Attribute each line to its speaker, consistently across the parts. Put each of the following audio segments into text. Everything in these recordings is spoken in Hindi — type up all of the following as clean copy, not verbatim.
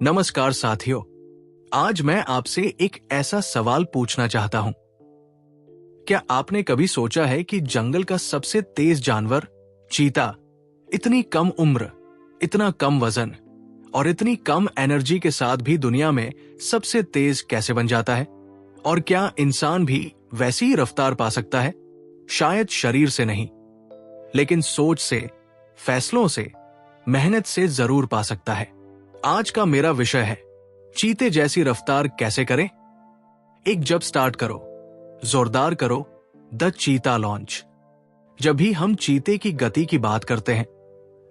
Speaker 1: नमस्कार साथियों, आज मैं आपसे एक ऐसा सवाल पूछना चाहता हूं। क्या आपने कभी सोचा है कि जंगल का सबसे तेज जानवर चीता इतनी कम उम्र, इतना कम वजन और इतनी कम एनर्जी के साथ भी दुनिया में सबसे तेज कैसे बन जाता है? और क्या इंसान भी वैसी ही रफ्तार पा सकता है? शायद शरीर से नहीं, लेकिन सोच से, फैसलों से, मेहनत से जरूर पा सकता है। आज का मेरा विषय है चीते जैसी रफ्तार कैसे करें। एक जब स्टार्ट करो, जोरदार करो, द चीता लॉन्च। जब भी हम चीते की गति की बात करते हैं,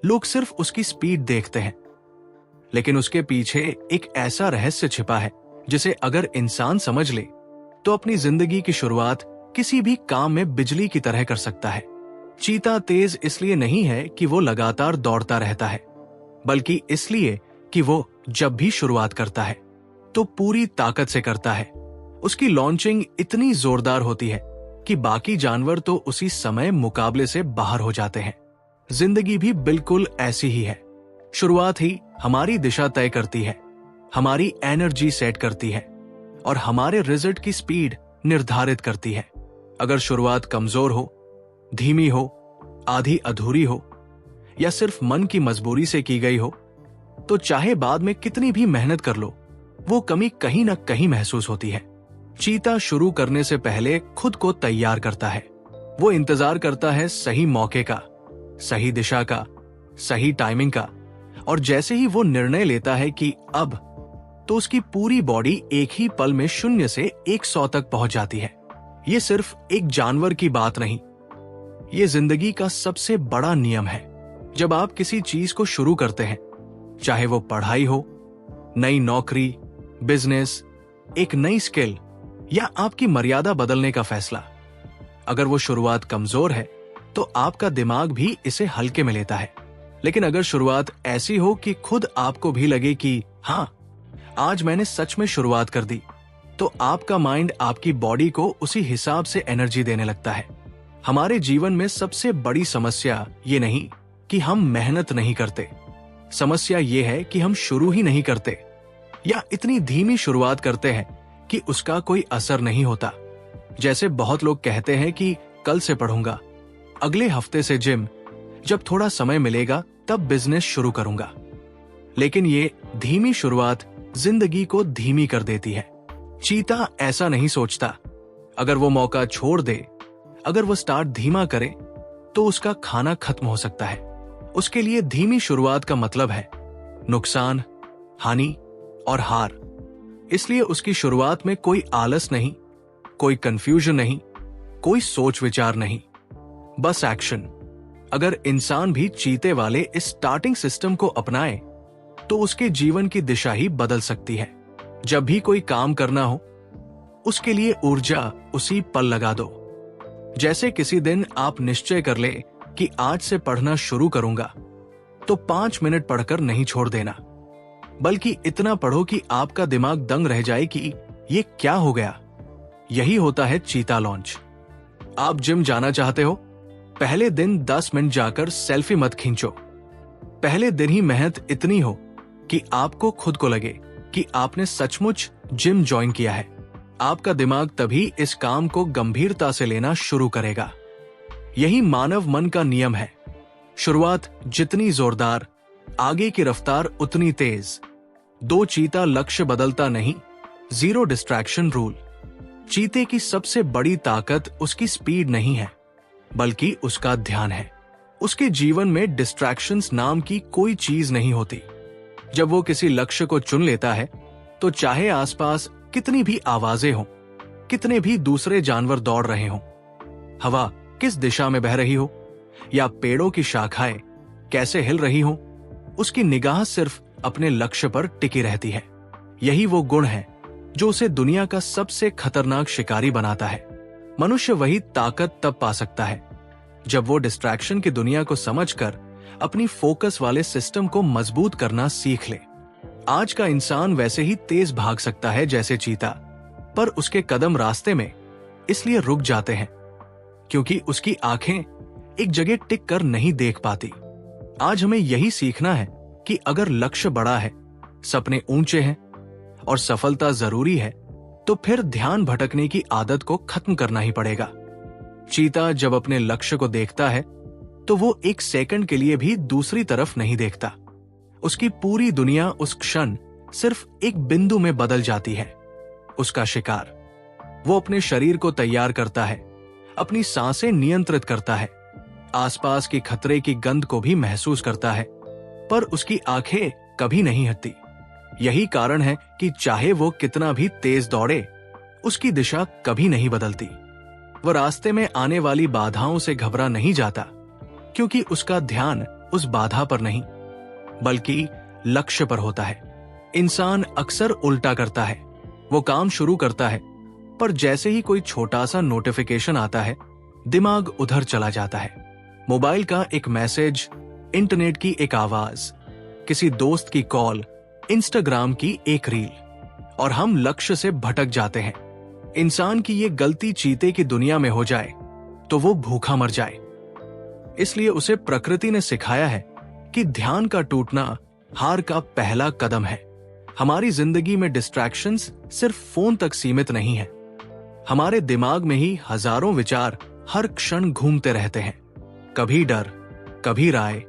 Speaker 1: लोग सिर्फ उसकी स्पीड देखते हैं, लेकिन उसके पीछे एक ऐसा रहस्य छिपा है जिसे अगर इंसान समझ ले तो अपनी जिंदगी की शुरुआत किसी भी काम में बिजली की तरह कर सकता है। चीता तेज इसलिए नहीं है कि वो लगातार दौड़ता रहता है, बल्कि इसलिए कि वो जब भी शुरुआत करता है तो पूरी ताकत से करता है। उसकी लॉन्चिंग इतनी जोरदार होती है कि बाकी जानवर तो उसी समय मुकाबले से बाहर हो जाते हैं। जिंदगी भी बिल्कुल ऐसी ही है। शुरुआत ही हमारी दिशा तय करती है, हमारी एनर्जी सेट करती है और हमारे रिजल्ट की स्पीड निर्धारित करती है। अगर शुरुआत कमजोर हो, धीमी हो, आधी अधूरी हो या सिर्फ मन की मजबूरी से की गई हो, तो चाहे बाद में कितनी भी मेहनत कर लो, वो कमी कहीं ना कहीं महसूस होती है। चीता शुरू करने से पहले खुद को तैयार करता है। वो इंतजार करता है सही मौके का, सही दिशा का, सही टाइमिंग का, और जैसे ही वो निर्णय लेता है कि अब, तो उसकी पूरी बॉडी एक ही पल में 0 से 100 तक पहुंच जाती है। ये सिर्फ एक जानवर की बात नहीं, ये जिंदगी का सबसे बड़ा नियम है। जब आप किसी चीज को शुरू करते हैं, चाहे वो पढ़ाई हो, नई नौकरी, बिजनेस, एक नई स्किल या आपकी मर्यादा बदलने का फैसला, अगर वो शुरुआत कमजोर है तो आपका दिमाग भी इसे हल्के में लेता है। लेकिन अगर शुरुआत ऐसी हो कि खुद आपको भी लगे कि हाँ, आज मैंने सच में शुरुआत कर दी, तो आपका माइंड आपकी बॉडी को उसी हिसाब से एनर्जी देने लगता है। हमारे जीवन में सबसे बड़ी समस्या ये नहीं कि हम मेहनत नहीं करते, समस्या ये है कि हम शुरू ही नहीं करते या इतनी धीमी शुरुआत करते हैं कि उसका कोई असर नहीं होता। जैसे बहुत लोग कहते हैं कि कल से पढ़ूंगा, अगले हफ्ते से जिम, जब थोड़ा समय मिलेगा तब बिजनेस शुरू करूंगा। लेकिन ये धीमी शुरुआत जिंदगी को धीमी कर देती है। चीता ऐसा नहीं सोचता। अगर वो मौका छोड़ दे, अगर वो स्टार्ट धीमा करे, तो उसका खाना खत्म हो सकता है। उसके लिए धीमी शुरुआत का मतलब है नुकसान, हानि और हार। इसलिए उसकी शुरुआत में कोई आलस नहीं, कोई कंफ्यूजन नहीं, कोई सोच विचार नहीं, बस एक्शन। अगर इंसान भी चीते वाले इस स्टार्टिंग सिस्टम को अपनाए तो उसके जीवन की दिशा ही बदल सकती है। जब भी कोई काम करना हो, उसके लिए ऊर्जा उसी पल लगा दो। जैसे किसी दिन आप निश्चय कर ले कि आज से पढ़ना शुरू करूंगा, तो 5 मिनट पढ़कर नहीं छोड़ देना, बल्कि इतना पढ़ो कि आपका दिमाग दंग रह जाए कि ये क्या हो गया। यही होता है चीता लॉन्च। आप जिम जाना चाहते हो? पहले दिन 10 मिनट जाकर सेल्फी मत खींचो। पहले दिन ही मेहनत इतनी हो कि आपको खुद को लगे कि आपने सचमुच जिम ज्वाइन किया है। आपका दिमाग तभी इस काम को गंभीरता से लेना शुरू करेगा। यही मानव मन का नियम है। शुरुआत जितनी जोरदार, आगे की रफ्तार उतनी तेज। 2 चीता लक्ष्य बदलता नहीं, 0 डिस्ट्रैक्शन रूल। चीते की सबसे बड़ी ताकत उसकी स्पीड नहीं है, बल्कि उसका ध्यान है। उसके जीवन में डिस्ट्रैक्शंस नाम की कोई चीज नहीं होती। जब वो किसी लक्ष्य को चुन लेता है, तो चाहे आसपास कितनी भी आवाजें हों, कितने भी दूसरे जानवर दौड़ रहे हों, हवा किस दिशा में बह रही हो या पेड़ों की शाखाएं कैसे हिल रही हो, उसकी निगाह सिर्फ अपने लक्ष्य पर टिकी रहती है। यही वो गुण है जो उसे दुनिया का सबसे खतरनाक शिकारी बनाता है। मनुष्य वही ताकत तब पा सकता है जब वो डिस्ट्रैक्शन की दुनिया को समझकर अपनी फोकस वाले सिस्टम को मजबूत करना सीख ले। आज का इंसान वैसे ही तेज भाग सकता है जैसे चीता, पर उसके कदम रास्ते में इसलिए रुक जाते हैं क्योंकि उसकी आंखें एक जगह टिक कर नहीं देख पाती। आज हमें यही सीखना है कि अगर लक्ष्य बड़ा है सपने ऊंचे हैं और सफलता जरूरी है, तो फिर ध्यान भटकने की आदत को खत्म करना ही पड़ेगा। चीता जब अपने लक्ष्य को देखता है तो वो एक सेकंड के लिए भी दूसरी तरफ नहीं देखता। उसकी पूरी दुनिया उस क्षण सिर्फ एक बिंदु में बदल जाती है, उसका शिकार। वो अपने शरीर को तैयार करता है, अपनी सांसें नियंत्रित करता है, आसपास की खतरे की गंध को भी महसूस करता है, पर उसकी आंखें कभी नहीं हटती। यही कारण है कि चाहे वो कितना भी तेज दौड़े, उसकी दिशा कभी नहीं बदलती। वो रास्ते में आने वाली बाधाओं से घबरा नहीं जाता, क्योंकि उसका ध्यान उस बाधा पर नहीं बल्कि लक्ष्य पर होता है। इंसान अक्सर उल्टा करता है। वो काम शुरू करता है, पर जैसे ही कोई छोटा सा नोटिफिकेशन आता है, दिमाग उधर चला जाता है। मोबाइल का एक मैसेज, इंटरनेट की एक आवाज, किसी दोस्त की कॉल, इंस्टाग्राम की एक रील, और हम लक्ष्य से भटक जाते हैं। इंसान की ये गलती चीते की दुनिया में हो जाए तो वो भूखा मर जाए। इसलिए उसे प्रकृति ने सिखाया है कि ध्यान का टूटना हार का पहला कदम है। हमारी जिंदगी में डिस्ट्रैक्शंस सिर्फ फोन तक सीमित नहीं है। हमारे दिमाग में ही हजारों विचार हर क्षण घूमते रहते हैं। कभी डर, कभी राय,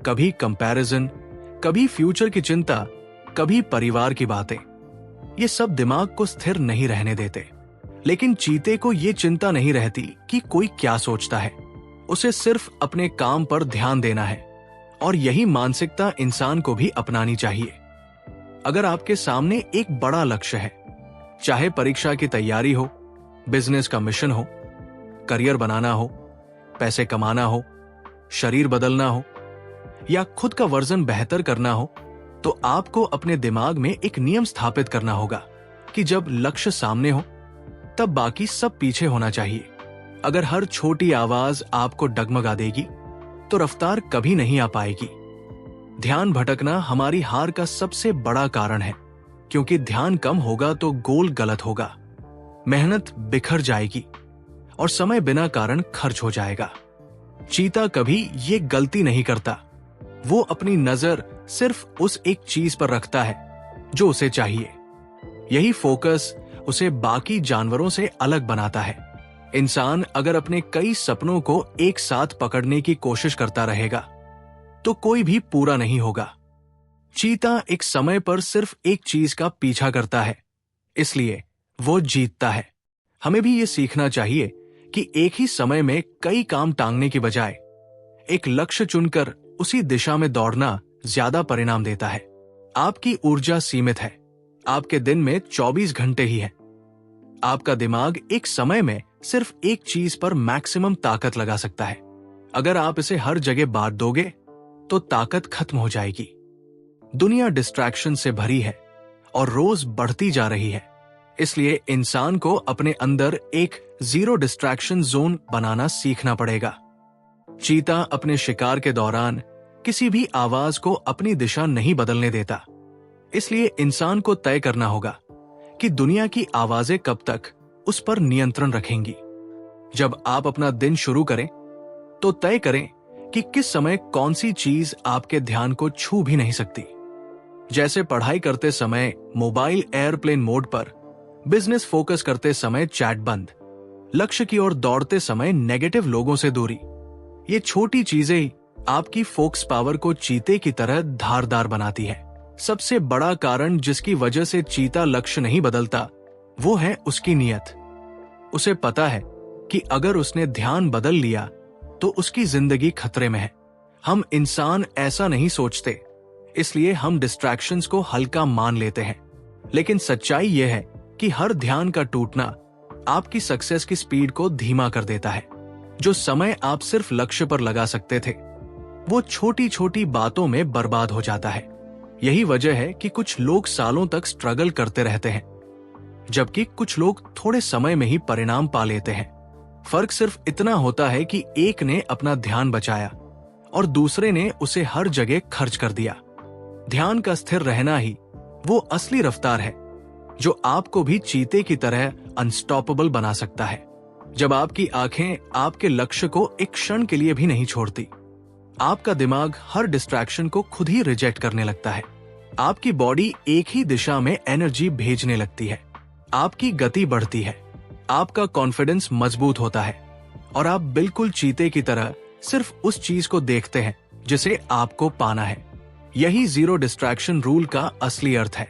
Speaker 1: कभी कंपैरिजन, कभी फ्यूचर की चिंता, कभी परिवार की बातें। ये सब दिमाग को स्थिर नहीं रहने देते। लेकिन चीते को ये चिंता नहीं रहती कि कोई क्या सोचता है। उसे सिर्फ अपने काम पर ध्यान देना है, और यही मानसिकता इंसान को भी अपनानी चाहिए। अगर आपके सामने एक बड़ा लक्ष्य है, चाहे परीक्षा की तैयारी हो, बिजनेस का मिशन हो, करियर बनाना हो, पैसे कमाना हो, शरीर बदलना हो, या खुद का वर्जन बेहतर करना हो, तो आपको अपने दिमाग में एक नियम स्थापित करना होगा कि जब लक्ष्य सामने हो तब बाकी सब पीछे होना चाहिए। अगर हर छोटी आवाज आपको डगमगा देगी तो रफ्तार कभी नहीं आ पाएगी। ध्यान भटकना हमारी हार का सबसे बड़ा कारण है, क्योंकि ध्यान कम होगा तो गोल गलत होगा, मेहनत बिखर जाएगी और समय बिना कारण खर्च हो जाएगा। चीता कभी ये गलती नहीं करता। वो अपनी नजर सिर्फ उस एक चीज पर रखता है जो उसे चाहिए। यही फोकस उसे बाकी जानवरों से अलग बनाता है। इंसान अगर अपने कई सपनों को एक साथ पकड़ने की कोशिश करता रहेगा तो कोई भी पूरा नहीं होगा। चीता एक समय पर सिर्फ एक चीज का पीछा करता है, इसलिए वो जीतता है। हमें भी ये सीखना चाहिए कि एक ही समय में कई काम टांगने की बजाय एक लक्ष्य चुनकर उसी दिशा में दौड़ना ज्यादा परिणाम देता है। आपकी ऊर्जा सीमित है। आपके दिन में 24 घंटे ही है। आपका दिमाग एक समय में सिर्फ एक चीज पर मैक्सिमम ताकत लगा सकता है। अगर आप इसे हर जगह बांट दोगे तो ताकत खत्म हो जाएगी। दुनिया डिस्ट्रैक्शन से भरी है और रोज बढ़ती जा रही है। इसलिए इंसान को अपने अंदर एक जीरो डिस्ट्रैक्शन जोन बनाना सीखना पड़ेगा। चीता अपने शिकार के दौरान किसी भी आवाज को अपनी दिशा नहीं बदलने देता। इसलिए इंसान को तय करना होगा कि दुनिया की आवाजें कब तक उस पर नियंत्रण रखेंगी। जब आप अपना दिन शुरू करें तो तय करें कि किस समय कौन सी चीज आपके ध्यान को छू भी नहीं सकती। जैसे पढ़ाई करते समय मोबाइल एयरप्लेन मोड पर, बिजनेस फोकस करते समय चैट बंद, लक्ष्य की ओर दौड़ते समय नेगेटिव लोगों से दूरी। ये छोटी चीजें ही आपकी फोकस पावर को चीते की तरह धारदार बनाती है। सबसे बड़ा कारण जिसकी वजह से चीता लक्ष्य नहीं बदलता वो है उसकी नीयत। उसे पता है कि अगर उसने ध्यान बदल लिया तो उसकी जिंदगी खतरे में है। हम इंसान ऐसा नहीं सोचते, इसलिए हम डिस्ट्रैक्शंस को हल्का मान लेते हैं। लेकिन सच्चाई यह है कि हर ध्यान का टूटना आपकी सक्सेस की स्पीड को धीमा कर देता है। जो समय आप सिर्फ लक्ष्य पर लगा सकते थे वो छोटी छोटी बातों में बर्बाद हो जाता है। यही वजह है कि कुछ लोग सालों तक स्ट्रगल करते रहते हैं, जबकि कुछ लोग थोड़े समय में ही परिणाम पा लेते हैं। फर्क सिर्फ इतना होता है कि एक ने अपना ध्यान बचाया और दूसरे ने उसे हर जगह खर्च कर दिया। ध्यान का स्थिर रहना ही वो असली रफ्तार है जो आपको भी चीते की तरह अनस्टॉपेबल बना सकता है। जब आपकी आंखें आपके लक्ष्य को एक क्षण के लिए भी नहीं छोड़ती, आपका दिमाग हर डिस्ट्रैक्शन को खुद ही रिजेक्ट करने लगता है। आपकी बॉडी एक ही दिशा में एनर्जी भेजने लगती है, आपकी गति बढ़ती है, आपका कॉन्फिडेंस मजबूत होता है और आप बिल्कुल चीते की तरह सिर्फ उस चीज को देखते हैं जिसे आपको पाना है। यही जीरो डिस्ट्रैक्शन रूल का असली अर्थ है।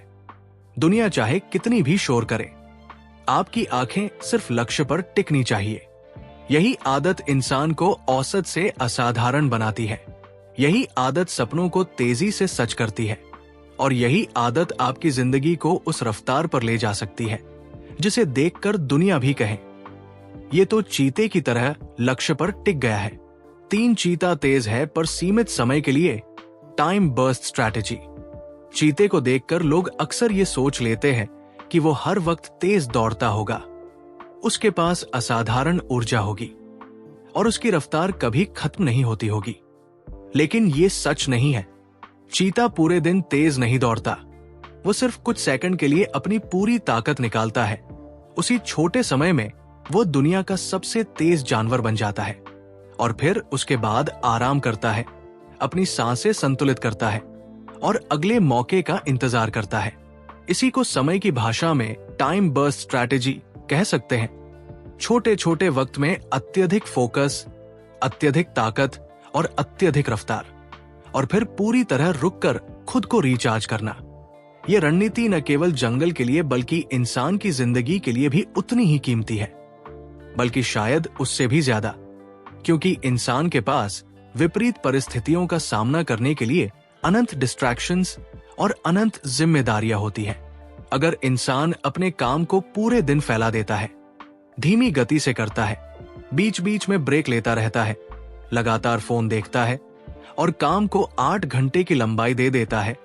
Speaker 1: दुनिया चाहे कितनी भी शोर करे, आपकी आंखें सिर्फ लक्ष्य पर टिकनी चाहिए। यही आदत इंसान को औसत से असाधारण बनाती है। यही आदत सपनों को तेजी से सच करती है और यही आदत आपकी जिंदगी को उस रफ्तार पर ले जा सकती है जिसे देखकर दुनिया भी कहे, ये तो चीते की तरह लक्ष्य पर टिक गया है। 3 चीता तेज है पर सीमित समय के लिए। Time burst strategy. चीते को देखकर लोग अक्सर ये सोच लेते हैं कि वो हर वक्त तेज दौड़ता होगा, उसके पास असाधारण ऊर्जा होगी और उसकी रफ्तार कभी खत्म नहीं होती होगी। लेकिन ये सच नहीं है। चीता पूरे दिन तेज नहीं दौड़ता, वो सिर्फ कुछ सेकंड के लिए अपनी पूरी ताकत निकालता है। उसी छोटे समय में वो दुनिया का सबसे तेज जानवर बन जाता है और फिर उसके बाद आराम करता है, अपनी सांसें संतुलित करता है और अगले मौके का इंतजार करता है। इसी को समय की भाषा में टाइम बर्स्ट स्ट्रैटेजी कह सकते हैं। छोटे छोटे वक्त में अत्यधिक फोकस, अत्यधिक ताकत और अत्यधिक रफ्तार, और फिर पूरी तरह रुककर खुद को रिचार्ज करना। यह रणनीति न केवल जंगल के लिए बल्कि इंसान की जिंदगी के लिए भी उतनी ही कीमती है, बल्कि शायद उससे भी ज्यादा, क्योंकि इंसान के पास विपरीत परिस्थितियों का सामना करने के लिए अनंत डिस्ट्रैक्शंस और अनंत जिम्मेदारियां होती हैं। अगर इंसान अपने काम को पूरे दिन फैला देता है, धीमी गति से करता है, बीच बीच में ब्रेक लेता रहता है, लगातार फोन देखता है और काम को 8 घंटे की लंबाई दे देता है,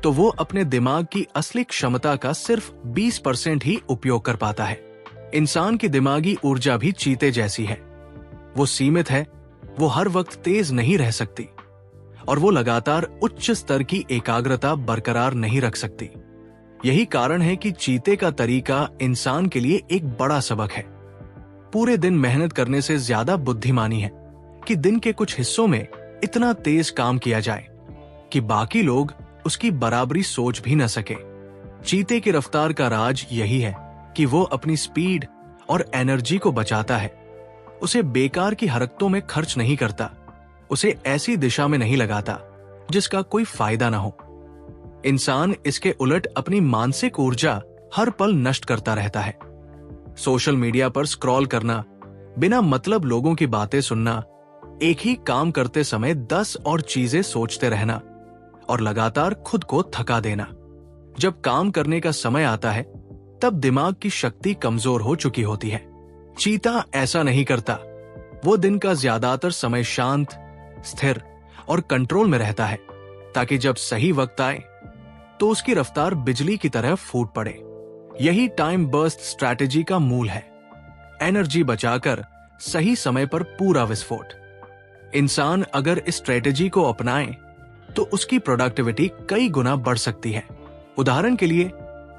Speaker 1: तो वो अपने दिमाग की असली क्षमता का सिर्फ 20% ही उपयोग कर पाता है। इंसान की दिमागी ऊर्जा भी चीते जैसी है। वो सीमित है, वो हर वक्त तेज नहीं रह सकती और वो लगातार उच्च स्तर की एकाग्रता बरकरार नहीं रख सकती। यही कारण है कि चीते का तरीका इंसान के लिए एक बड़ा सबक है। पूरे दिन मेहनत करने से ज्यादा बुद्धिमानी है कि दिन के कुछ हिस्सों में इतना तेज काम किया जाए कि बाकी लोग उसकी बराबरी सोच भी न सके। चीते की रफ्तार का राज यही है कि वो अपनी स्पीड और एनर्जी को बचाता है। उसे बेकार की हरकतों में खर्च नहीं करता, उसे ऐसी दिशा में नहीं लगाता जिसका कोई फायदा ना हो। इंसान इसके उलट अपनी मानसिक ऊर्जा हर पल नष्ट करता रहता है। सोशल मीडिया पर स्क्रॉल करना, बिना मतलब लोगों की बातें सुनना, एक ही काम करते समय 10 और चीजें सोचते रहना और लगातार खुद को थका देना। जब काम करने का समय आता है तब दिमाग की शक्ति कमजोर हो चुकी होती है। चीता ऐसा नहीं करता। वो दिन का ज्यादातर समय शांत, स्थिर और कंट्रोल में रहता है ताकि जब सही वक्त आए तो उसकी रफ्तार बिजली की तरह फूट पड़े। यही टाइम बर्स्ट स्ट्रैटेजी का मूल है। एनर्जी बचाकर सही समय पर पूरा विस्फोट। इंसान अगर इस स्ट्रैटेजी को अपनाए तो उसकी प्रोडक्टिविटी कई गुना बढ़ सकती है। उदाहरण के लिए,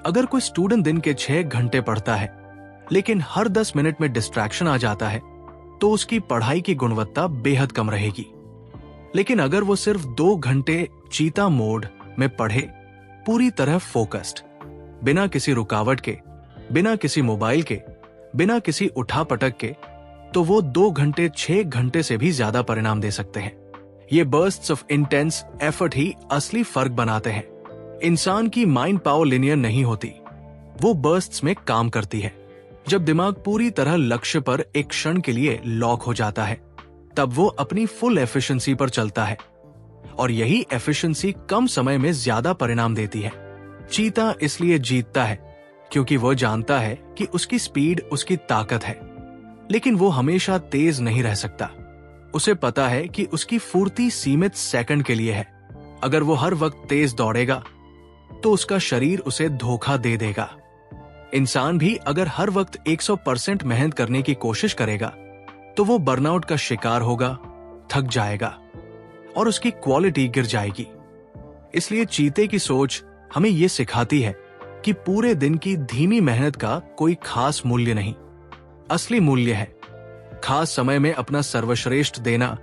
Speaker 1: अगर कोई स्टूडेंट दिन के 6 घंटे पढ़ता है लेकिन हर 10 मिनट में डिस्ट्रैक्शन आ जाता है तो उसकी पढ़ाई की गुणवत्ता बेहद कम रहेगी। लेकिन अगर वो सिर्फ 2 घंटे चीता मोड में पढ़े, पूरी तरह फोकस्ड, बिना किसी रुकावट के, बिना किसी मोबाइल के, बिना किसी उठापटक के, तो वो 2 घंटे 6 घंटे से भी ज्यादा परिणाम दे सकते हैं। ये बर्स्ट्स ऑफ इंटेंस एफर्ट ही असली फर्क बनाते हैं। इंसान की माइंड पावर लिनियर नहीं होती, वो बर्स्ट्स में काम करती है। जब दिमाग पूरी तरह लक्ष्य पर एक क्षण के लिए लॉक हो जाता है तब वो अपनी फुल एफिशिएंसी पर चलता है और यही एफिशिएंसी कम समय में ज्यादा परिणाम देती है। चीता इसलिए जीतता है क्योंकि वो जानता है कि उसकी स्पीड उसकी ताकत है, लेकिन वो हमेशा तेज नहीं रह सकता। उसे पता है कि उसकी फुर्ती सीमित सेकंड के लिए है। अगर वो हर वक्त तेज दौड़ेगा तो उसका शरीर उसे धोखा दे देगा। इंसान भी अगर हर वक्त 100% मेहनत करने की कोशिश करेगा तो वो बर्नआउट का शिकार होगा, थक जाएगा और उसकी क्वालिटी गिर जाएगी। इसलिए चीते की सोच हमें ये सिखाती है कि पूरे दिन की धीमी मेहनत का कोई खास मूल्य नहीं। असली मूल्य है खास समय में अपना सर्वश्रेष्ठ देना,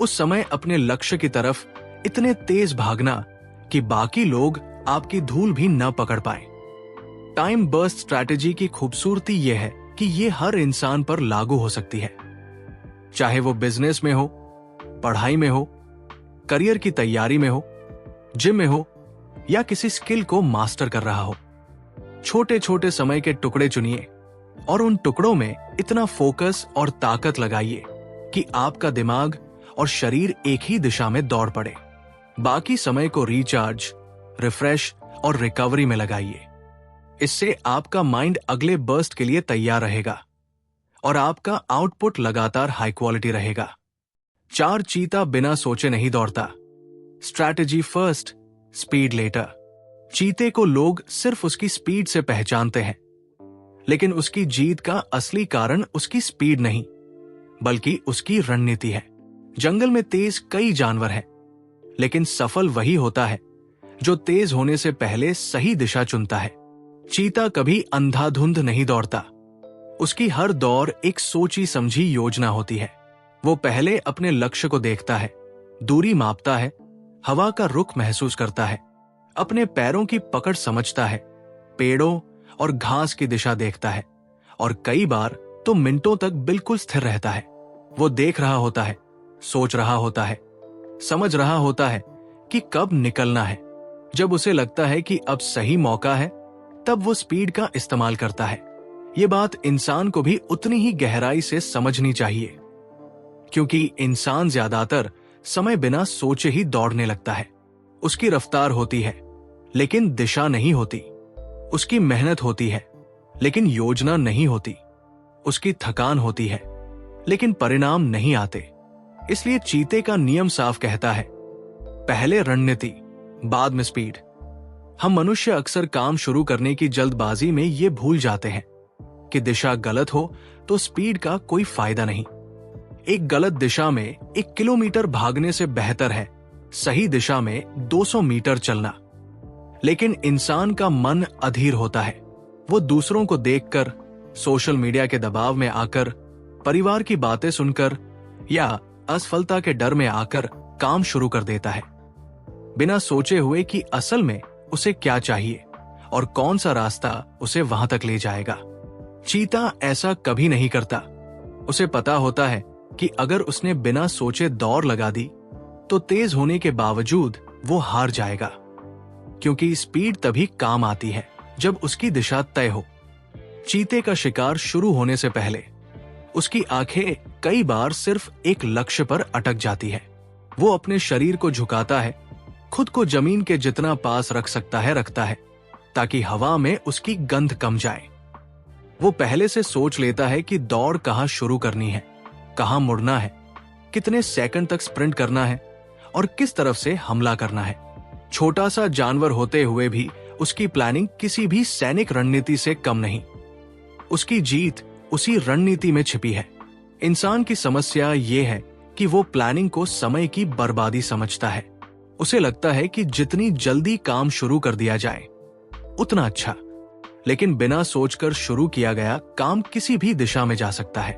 Speaker 1: उस समय अपने लक्ष्य की तरफ इतने तेज भागना कि बाकी लोग आपकी धूल भी न पकड़ पाए। टाइम बर्स्ट स्ट्रैटेजी की खूबसूरती यह है कि यह हर इंसान पर लागू हो सकती है, चाहे वो बिजनेस में हो, पढ़ाई में हो, करियर की तैयारी में हो, जिम में हो या किसी स्किल को मास्टर कर रहा हो। छोटे छोटे समय के टुकड़े चुनिए और उन टुकड़ों में इतना फोकस और ताकत लगाइए कि आपका दिमाग और शरीर एक ही दिशा में दौड़ पड़े। बाकी समय को रिचार्ज, रिफ्रेश और रिकवरी में लगाइए। इससे आपका माइंड अगले बर्स्ट के लिए तैयार रहेगा और आपका आउटपुट लगातार हाई क्वालिटी रहेगा। 4 चीता बिना सोचे नहीं दौड़ता। Strategy first, speed later. चीते को लोग सिर्फ उसकी स्पीड से पहचानते हैं, लेकिन उसकी जीत का असली कारण उसकी स्पीड नहीं, बल्कि उसकी रणनीति है। जंगल में तेज कई जानवर हैं, लेकिन सफल वही होता है जो तेज होने से पहले सही दिशा चुनता है। चीता कभी अंधाधुंध नहीं दौड़ता। उसकी हर दौड़ एक सोची समझी योजना होती है। वो पहले अपने लक्ष्य को देखता है, दूरी मापता है, हवा का रुख महसूस करता है, अपने पैरों की पकड़ समझता है, पेड़ों और घास की दिशा देखता है और कई बार तो मिनटों तक बिल्कुल स्थिर रहता है। वो देख रहा होता है, सोच रहा होता है, समझ रहा होता है कि कब निकलना है। जब उसे लगता है कि अब सही मौका है, तब वो स्पीड का इस्तेमाल करता है। ये बात इंसान को भी उतनी ही गहराई से समझनी चाहिए, क्योंकि इंसान ज्यादातर समय बिना सोचे ही दौड़ने लगता है। उसकी रफ्तार होती है, लेकिन दिशा नहीं होती। उसकी मेहनत होती है, लेकिन योजना नहीं होती। उसकी थकान होती है, लेकिन परिणाम नहीं आते। इसलिए चीते का नियम साफ कहता है, पहले रणनीति, बाद में स्पीड। हम मनुष्य अक्सर काम शुरू करने की जल्दबाजी में ये भूल जाते हैं कि दिशा गलत हो तो स्पीड का कोई फायदा नहीं। एक गलत दिशा में 1 किलोमीटर भागने से बेहतर है सही दिशा में 200 मीटर चलना। लेकिन इंसान का मन अधीर होता है। वो दूसरों को देखकर, सोशल मीडिया के दबाव में आकर, परिवार की बातें सुनकर या असफलता के डर में आकर काम शुरू कर देता है, बिना सोचे हुए कि असल में उसे क्या चाहिए और कौन सा रास्ता उसे वहां तक ले जाएगा। चीता ऐसा कभी नहीं करता। उसे पता होता है कि अगर उसने बिना सोचे दौड़ लगा दी तो तेज होने के बावजूद वो हार जाएगा, क्योंकि स्पीड तभी काम आती है जब उसकी दिशा तय हो। चीते का शिकार शुरू होने से पहले उसकी आंखें कई बार सिर्फ एक लक्ष्य पर अटक जाती है। वो अपने शरीर को झुकाता है, खुद को जमीन के जितना पास रख सकता है रखता है, ताकि हवा में उसकी गंध कम जाए। वो पहले से सोच लेता है कि दौड़ कहां शुरू करनी है, कहां मुड़ना है, कितने सेकंड तक स्प्रिंट करना है और किस तरफ से हमला करना है। छोटा सा जानवर होते हुए भी उसकी प्लानिंग किसी भी सैनिक रणनीति से कम नहीं। उसकी जीत उसी रणनीति में छिपी है। इंसान की समस्या ये है कि वो प्लानिंग को समय की बर्बादी समझता है। उसे लगता है कि जितनी जल्दी काम शुरू कर दिया जाए उतना अच्छा, लेकिन बिना सोचकर शुरू किया गया काम किसी भी दिशा में जा सकता है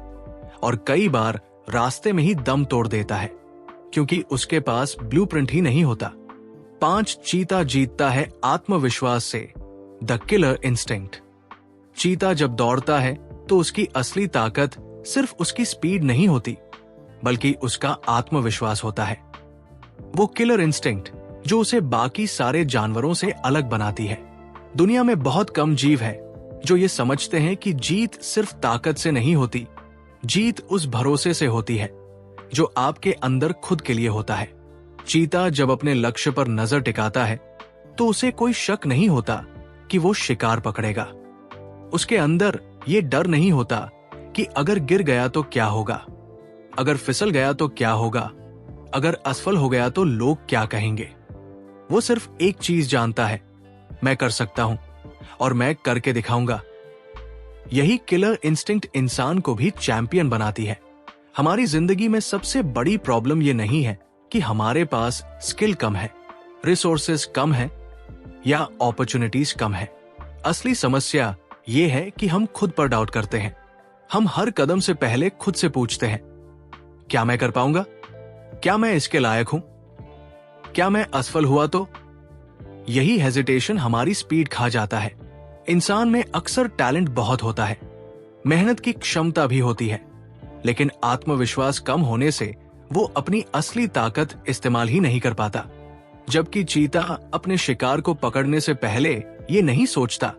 Speaker 1: और कई बार रास्ते में ही दम तोड़ देता है, क्योंकि उसके पास ब्लूप्रिंट ही नहीं होता। 5 चीता जीतता है आत्मविश्वास से, द किलर इंस्टिंक्ट। चीता जब दौड़ता है तो उसकी असली ताकत सिर्फ उसकी स्पीड नहीं होती, बल्कि उसका आत्मविश्वास होता है। वो किलर इंस्टिंक्ट जो उसे बाकी सारे जानवरों से अलग बनाती है। दुनिया में बहुत कम जीव है जो ये समझते हैं कि जीत सिर्फ ताकत से नहीं होती, जीत उस भरोसे से होती है जो आपके अंदर खुद के लिए होता है। चीता जब अपने लक्ष्य पर नजर टिकाता है तो उसे कोई शक नहीं होता कि वो शिकार पकड़ेगा। उसके अंदर ये डर नहीं होता कि अगर गिर गया तो क्या होगा, अगर फिसल गया तो क्या होगा, अगर असफल हो गया तो लोग क्या कहेंगे। वो सिर्फ एक चीज जानता है, मैं कर सकता हूं और मैं करके दिखाऊंगा। यही किलर इंस्टिंक्ट इंसान को भी चैंपियन बनाती है। हमारी जिंदगी में सबसे बड़ी प्रॉब्लम ये नहीं है कि हमारे पास स्किल कम है, रिसोर्सेज कम है या अपॉर्चुनिटीज कम है। असली समस्या ये है कि हम खुद पर डाउट करते हैं। हम हर कदम से पहले खुद से पूछते हैं, क्या मैं कर पाऊंगा? क्या मैं इसके लायक हूं? क्या मैं असफल हुआ तो? यही हेजिटेशन हमारी स्पीड खा जाता है। इंसान में अक्सर टैलेंट बहुत होता है, मेहनत की क्षमता भी होती है, लेकिन आत्मविश्वास कम होने से वो अपनी असली ताकत इस्तेमाल ही नहीं कर पाता। जबकि चीता अपने शिकार को पकड़ने से पहले ये नहीं सोचता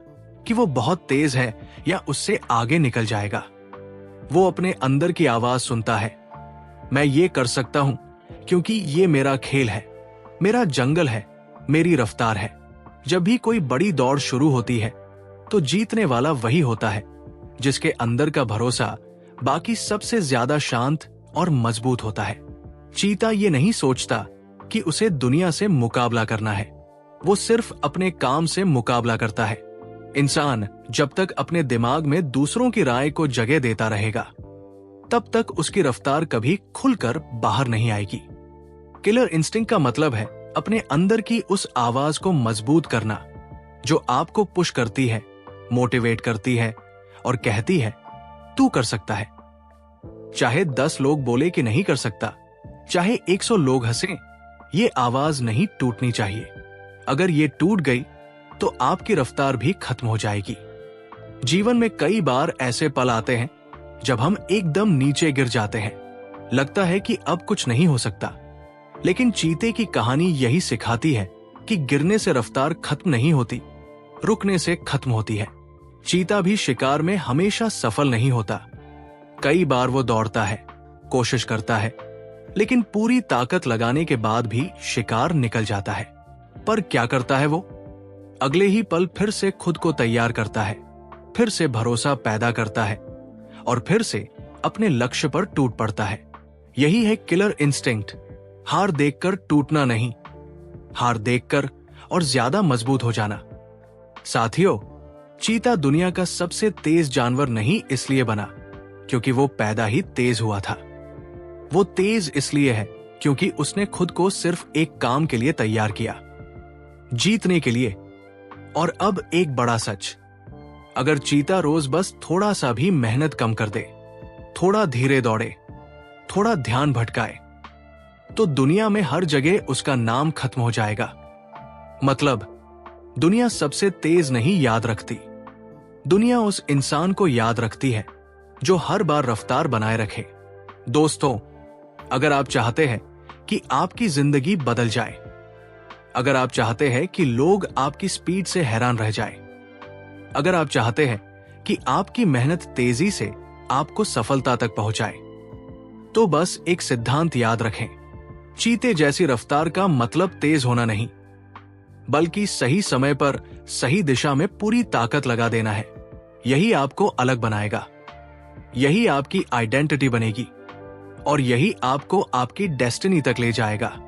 Speaker 1: कि वो बहुत तेज है या उससे आगे निकल जाएगा। वो अपने अंदर की आवाज सुनता है, मैं ये कर सकता हूं क्योंकि ये मेरा खेल है, मेरा जंगल है, मेरी रफ्तार है। जब भी कोई बड़ी दौड़ शुरू होती है तो जीतने वाला वही होता है जिसके अंदर का भरोसा बाकी सबसे ज्यादा शांत और मजबूत होता है। चीता ये नहीं सोचता कि उसे दुनिया से मुकाबला करना है, वो सिर्फ अपने काम से मुकाबला करता है। इंसान जब तक अपने दिमाग में दूसरों की राय को जगह देता रहेगा, तब तक उसकी रफ्तार कभी खुलकर बाहर नहीं आएगी। किलर इंस्टिंक्ट का मतलब है अपने अंदर की उस आवाज को मजबूत करना जो आपको पुश करती है, मोटिवेट करती है और कहती है तू कर सकता है। चाहे 10 लोग बोले कि नहीं कर सकता, चाहे 100 लोग हंसें, ये आवाज नहीं टूटनी चाहिए। अगर ये टूट गई तो आपकी रफ्तार भी खत्म हो जाएगी। जीवन में कई बार ऐसे पल आते हैं जब हम एकदम नीचे गिर जाते हैं, लगता है कि अब कुछ नहीं हो सकता। लेकिन चीते की कहानी यही सिखाती है कि गिरने से रफ्तार खत्म नहीं होती, रुकने से खत्म होती है। चीता भी शिकार में हमेशा सफल नहीं होता। कई बार वो दौड़ता है, कोशिश करता है, लेकिन पूरी ताकत लगाने के बाद भी शिकार निकल जाता है। पर क्या करता है वो? अगले ही पल फिर से खुद को तैयार करता है, फिर से भरोसा पैदा करता है और फिर से अपने लक्ष्य पर टूट पड़ता है। यही है किलर इंस्टिंक्ट। हार देखकर टूटना नहीं, हार देखकर और ज्यादा मजबूत हो जाना। साथियों, चीता दुनिया का सबसे तेज जानवर नहीं इसलिए बना क्योंकि वो पैदा ही तेज हुआ था। वो तेज इसलिए है क्योंकि उसने खुद को सिर्फ एक काम के लिए तैयार किया, जीतने के लिए। और अब एक बड़ा सच, अगर चीता रोज बस थोड़ा सा भी मेहनत कम कर दे, थोड़ा धीरे दौड़े, थोड़ा ध्यान भटकाए, तो दुनिया में हर जगह उसका नाम खत्म हो जाएगा। मतलब, दुनिया सबसे तेज नहीं याद रखती, दुनिया उस इंसान को याद रखती है जो हर बार रफ्तार बनाए रखे। दोस्तों, अगर आप चाहते हैं कि आपकी जिंदगी बदल जाए, अगर आप चाहते हैं कि लोग आपकी स्पीड से हैरान रह जाए, अगर आप चाहते हैं कि आपकी मेहनत तेजी से आपको सफलता तक पहुंचाए, तो बस एक सिद्धांत याद रखें। चीते जैसी रफ्तार का मतलब तेज होना नहीं, बल्कि सही समय पर सही दिशा में पूरी ताकत लगा देना है। यही आपको अलग बनाएगा, यही आपकी आइडेंटिटी बनेगी और यही आपको आपकी डेस्टिनी तक ले जाएगा।